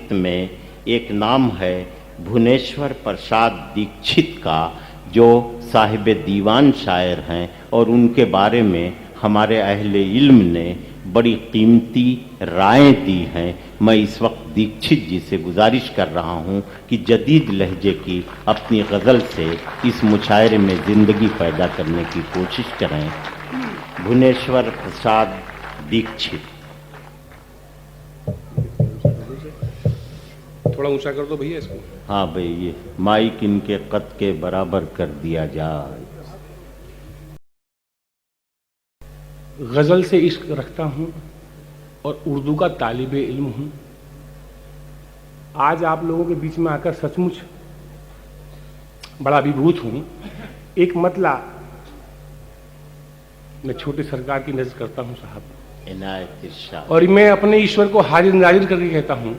साहित्य में एक नाम है भुवनेश्वर प्रसाद दीक्षित का, जो साहिब दीवान शायर हैं और उनके बारे में हमारे अहले इल्म ने बड़ी कीमती राय दी हैं। मैं इस वक्त दीक्षित जी से गुजारिश कर रहा हूं कि जदीद लहजे की अपनी गज़ल से इस मुशायरे में ज़िंदगी पैदा करने की कोशिश करें। भुवनेश्वर प्रसाद दीक्षित। थोड़ा ऊंचा कर दो भैया इसको। हाँ भाई, ये माइक इनके कद के बराबर कर दिया जाए। गज़ल से इश्क रखता हूँ और उर्दू का तालिबे इल्म हूँ। आज आप लोगों के बीच में आकर सचमुच बड़ा अभिभूत हूँ। एक मतला मैं छोटे सरकार की नजर करता हूँ साहब, इनायत इरशाद। और मैं अपने ईश्वर को हाजिर नाजिर करके कहता हूँ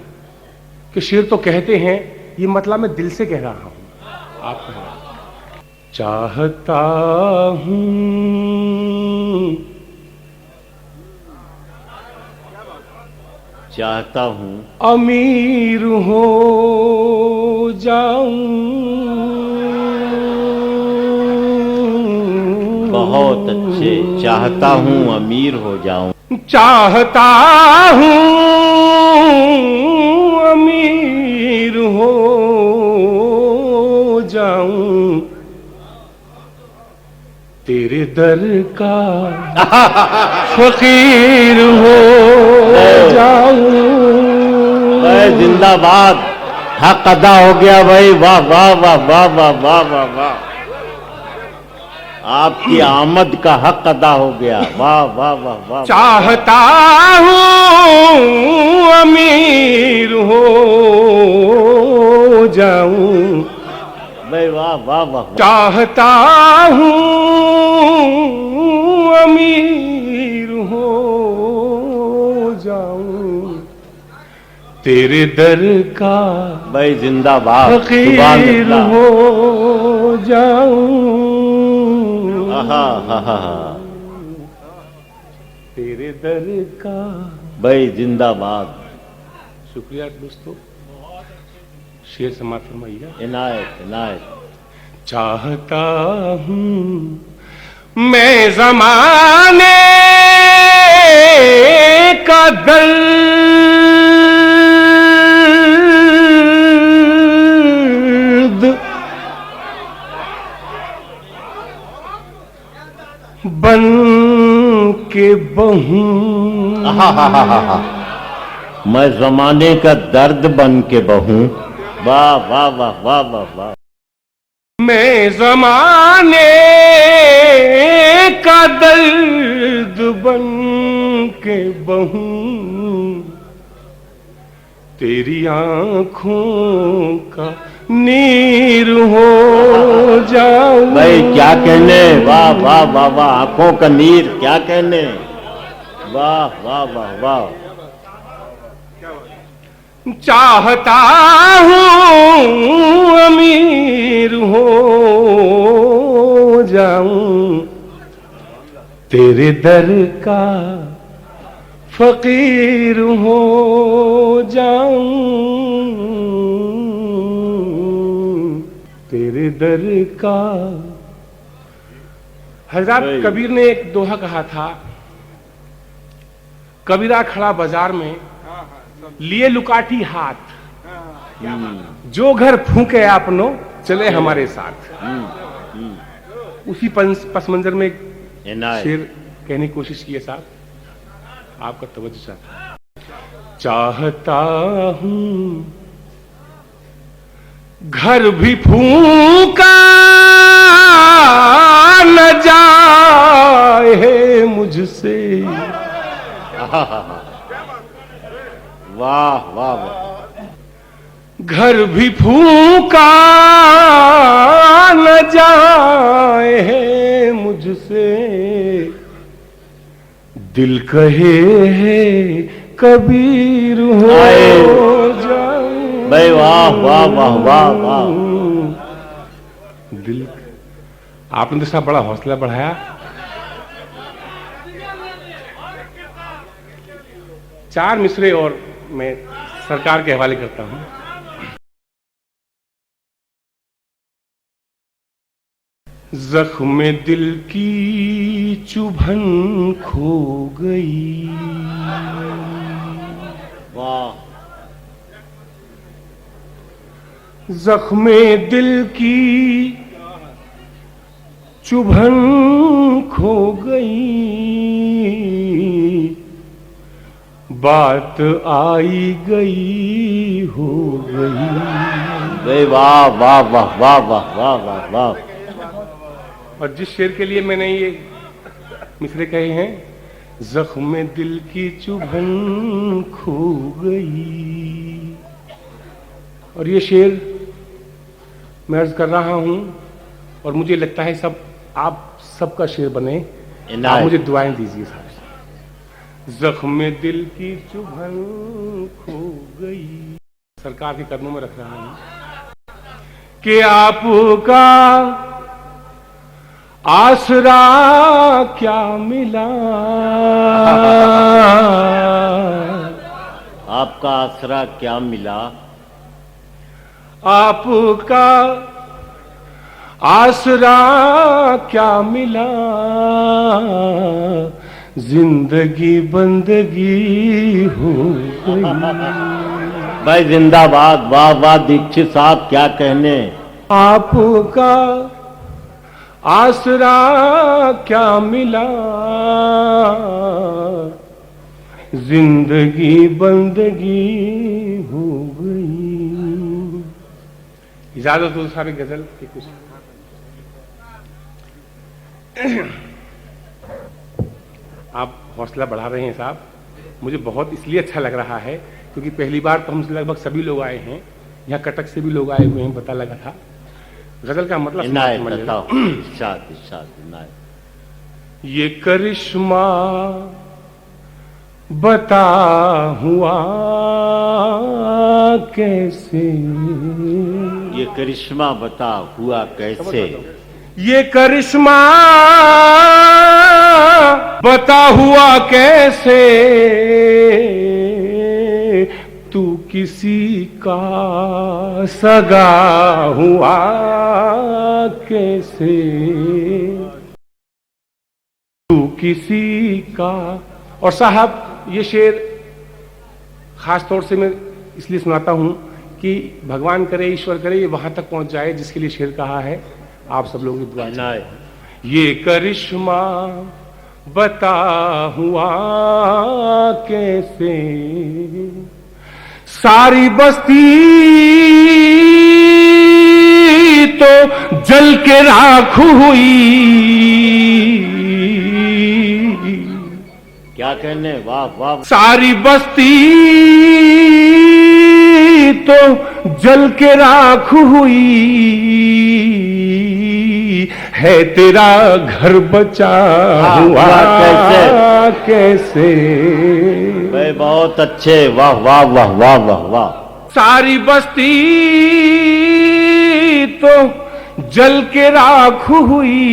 कि शेर तो कहते हैं, ये मतलब मैं दिल से कह रहा हूँ। आप कह रहे हैं। चाहता हूँ चाहता हूँ अमीर हो जाऊं, बहुत अच्छे। चाहता हूँ अमीर हो जाऊं। चाहता हूँ अमीर हो जाऊं, तेरे दर का फकीर हो जाऊं। जिंदाबाद, हक अदा हो गया भाई। वाह वाह वाह वाह वाह वाह वाह वाह, आपकी आमद का हक अदा हो गया। वाह वाह वाह वाह। चाहता हूँ अमीर हो जाऊं, भाई वाह वाह वाह। चाहता हूँ अमीर हो जाऊं, तेरे दर का भाई जिंदाबाद, फकीर हो जाऊं। तेरे दर का। भाई जिंदाबाद। शुक्रिया दोस्तों, शेर समाप्त फरमाइएगा। इनायत इनायत। चाहता हूँ मैं ज़माने का दर्द बन के बहूं। मैं ज़माने का दर्द बन के बहूं। वाह वाह वाह वाह वाह वाह। मैं ज़माने का दर्द बन के बहूं, तेरी आंखों का नीर हो जाऊं। भाई क्या कहने, वाह वाह वाह वाह। आंखों का नीर क्या कहने। वाह वाह वाह वाह। चाहता हूँ अमीर हो जाऊं, तेरे दर का फकीर हो जाऊं, तेरे दर का। हजरत कबीर ने एक दोहा कहा था, कबीरा खड़ा बाजार में लिए लुकाठी हाथ, जो घर फूके आपनो चले हमारे साथ। उसी पस मंजर में एक शेर कहने की कोशिश की है साहब, आपका तवज्जो चाहता। चाहता हूं घर भी फूका न जाए मुझसे। वाह वाह वाह। घर भी फूका न जाए मुझसे, दिल कहे है कबीर हो जाऊं। भाई वाह वाह वाह वाह वाह। दिल, आपने तो साहब बड़ा हौसला बढ़ाया। चार मिसरे और मैं सरकार के हवाले करता हूं। जख्म दिल की चुभन खो गई, वाह। जख्म दिल की चुभन खो गई, बात आई गई हो गई। वाह वाह वाह वाह वाह वाह वाह वाह। और जिस शेर के लिए मैंने ये मिसरे कहे हैं, जख्म दिल की चुभन खो गई, और ये शेर मैं अर्ज कर रहा हूं और मुझे लगता है सब आप सबका शेर बने। आप मुझे दुआएं दीजिए साहब। जख्म दिल की चुभन खो गई, सरकार के कदमों में रख रहा हूं कि आपका आसरा क्या मिला, आपका आसरा क्या मिला, आपका आसरा क्या मिला, जिंदगी बंदगी हो गई। भाई जिंदाबाद, वाह वाह दीक्षित साहब, क्या कहने। आपका आसरा क्या मिला, जिंदगी बंदगी हो गई। इजाजत दो सारे गजल की कुछ। आप हौसला बढ़ा रहे हैं साहब, मुझे बहुत इसलिए अच्छा लग रहा है क्योंकि पहली बार तो हमसे लगभग सभी लोग आए हैं, यहाँ कटक से भी लोग आए हुए हैं, पता लगा था। गजल का मतलब इरशाद इरशाद इनायत। ये करिश्मा बता हुआ कैसे, ये करिश्मा बता हुआ कैसे, ये करिश्मा बता हुआ कैसे, तू किसी का सगा हुआ कैसे, तू किसी का। और साहब ये शेर खास तौर से मैं इसलिए सुनाता हूं कि भगवान करे, ईश्वर करे ये वहां तक पहुंच जाए जिसके लिए शेर कहा है। आप सब लोगों की दुआ चाहिए। ये करिश्मा बता हुआ कैसे, सारी बस्ती तो जल के राख हुई। क्या कहने, वाह वाह। सारी बस्ती तो जल के राख हुई, है तेरा घर बचा हुआ कैसे। भाई बहुत अच्छे, वाह वाह वाह वाह वाह वाह। सारी बस्ती तो जल के राख हुई,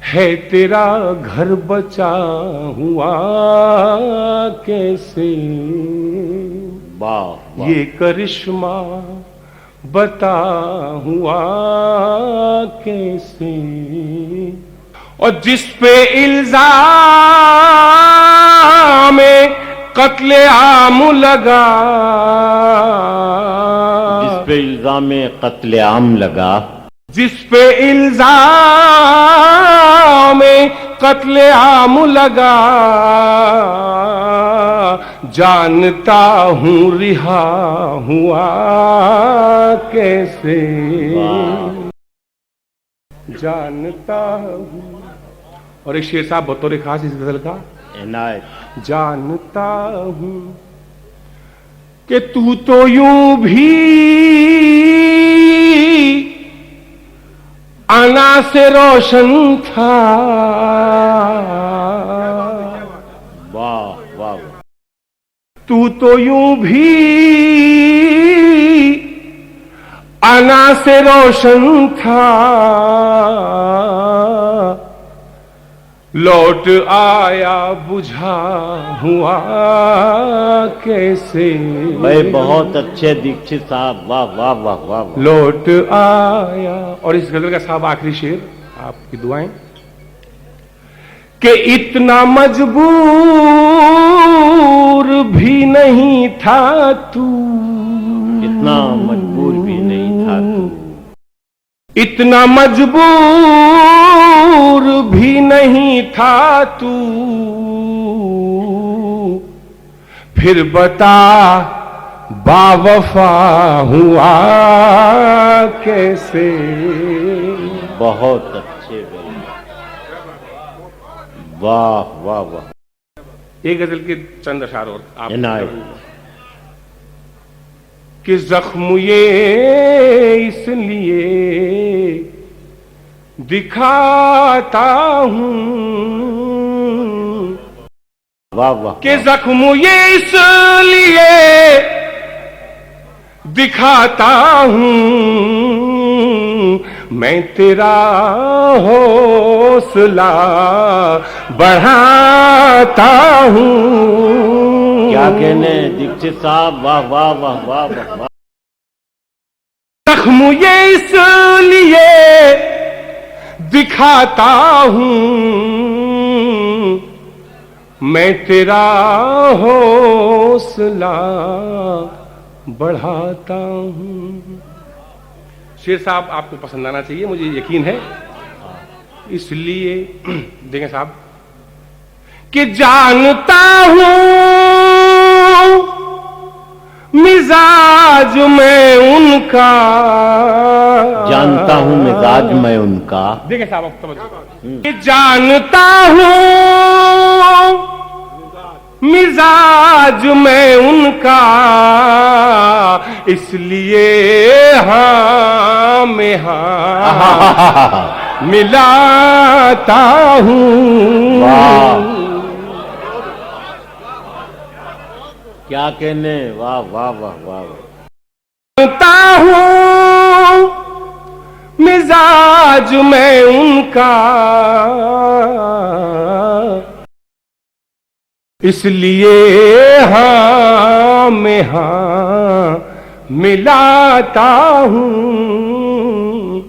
है तेरा घर बचा हुआ कैसे। वाह, ये करिश्मा बता हुआ कैसे। और जिस पे इल्जाम कत्ले आम लगा, जिस पे इल्जाम कत्ले आम लगा, जिस पे इल्जाम कत्ले आम लगा, जानता हूं रिहा हुआ कैसे। जानता हूं। और एक शेर साहब बतौर खास इस गजल का इनायत। जानता हूं कि तू तो यूं भी आना से रोशन था। वाह वाह। तू तो यूं भी आना से रोशन था, लौट आया बुझा हुआ कैसे। भाई बहुत अच्छे दीक्षित साहब, वाह वाह वाह वाह वाह। लौट आया। और इस गजल का साहब आखिरी शेर, आपकी दुआएं, कि इतना मजबूर भी नहीं था तू, इतना मजबूर भी नहीं था तू, इतना मजबूर भी नहीं था तू, फिर बता बावफा हुआ कैसे। बहुत अच्छे गजल, वाह वाह वाह। एक गजल के चंद अशार और आप इनायत। कि जख्म ये इसलिए दिखाता हूं, वाह वाह। कि जख्म ये इसलिए दिखाता हूं, मैं तेरा हौसला बढ़ाता हूं। क्या कहने दीक्षित साहब, वाह वाह वाह वाह वाह। जख्म ये इसलिए दिखाता हूं, मैं तेरा हौसला बढ़ाता हूं। शेर साहब आपको पसंद आना चाहिए, मुझे यकीन है। इसलिए देखें साहब, कि जानता हूं मिजाज मैं उनका, जानता हूं मिजाज मैं उनका। देखें साहब आप समझ, कि जानता हूं मिजाज मैं उनका, इसलिए हाँ में हाँ मिलाता हूं। क्या कहने, वाह वाह वाह वाह। जानता हूं मिजाज मैं उनका, इसलिए हाँ में हाँ मिलाता हूं।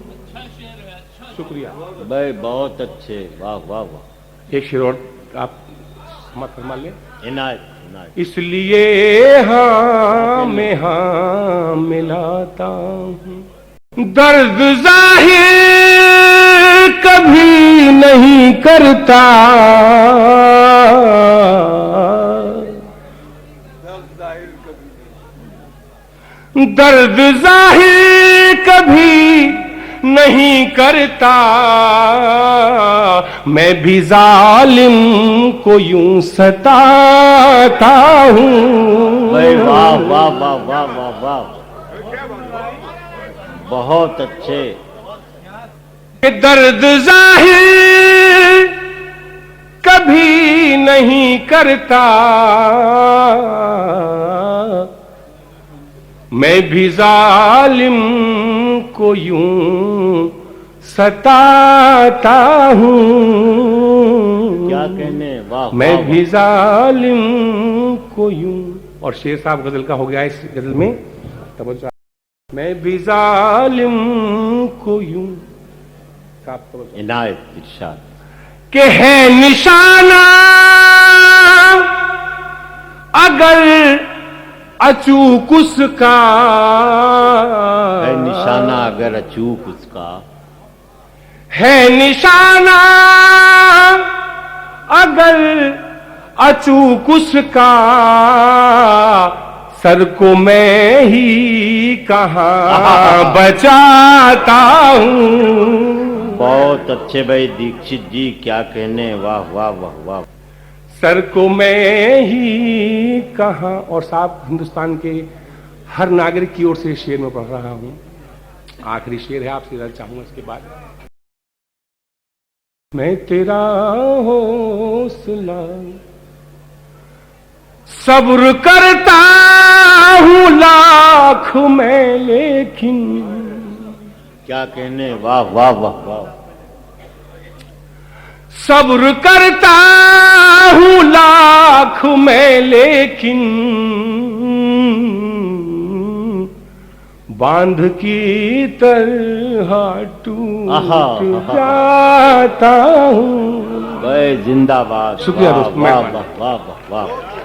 शुक्रिया भाई, बहुत अच्छे, वाह वाह वाह। एक शेर और आप फरमा लें। इनायत इनायत। इसलिए हाँ में हाँ मिलाता हूं, दर्द जाहिर कभी नहीं करता, दर्द जाहिर कभी नहीं करता, मैं भी जालिम को यूं सताता हूं। भाई वाह वाह वाह वाह वाह वाह, बहुत अच्छे। दर्द जाहिर कभी नहीं करता, मैं भी जालिम को यूं सताता हूं। क्या कहने, वाह। मैं भी जालिम को यूं। और शेर साहब गजल का हो गया इस गजल में तवज्जो। मैं भी जालिम को यूं, इनायत इरशाद। के है निशाना अगर अचूक उसका, है निशाना अगर अचूक उसका, है निशाना अगर अचूक उसका, सर को मैं ही कहां बचाता हूं। बहुत अच्छे भाई दीक्षित जी, क्या कहने, वाह वाह वाह वाह। सर को मैं ही कहां। और साहब हिंदुस्तान के हर नागरिक की ओर से शेर में पढ़ रहा हूं। आखिरी शेर है, आपसे जाना चाहूंगा इसके बाद। मैं तेरा हौसला सब्र करता हूं लाख में, लेकिन क्या कहने, वाह वाह वाह वाह। सब्र करता हूं लाख में, लेकिन बांध की तरह टूट जाता हूं। जिंदाबाद। शुक्रिया दोस्त, वाह वाह वाह वाह वाह।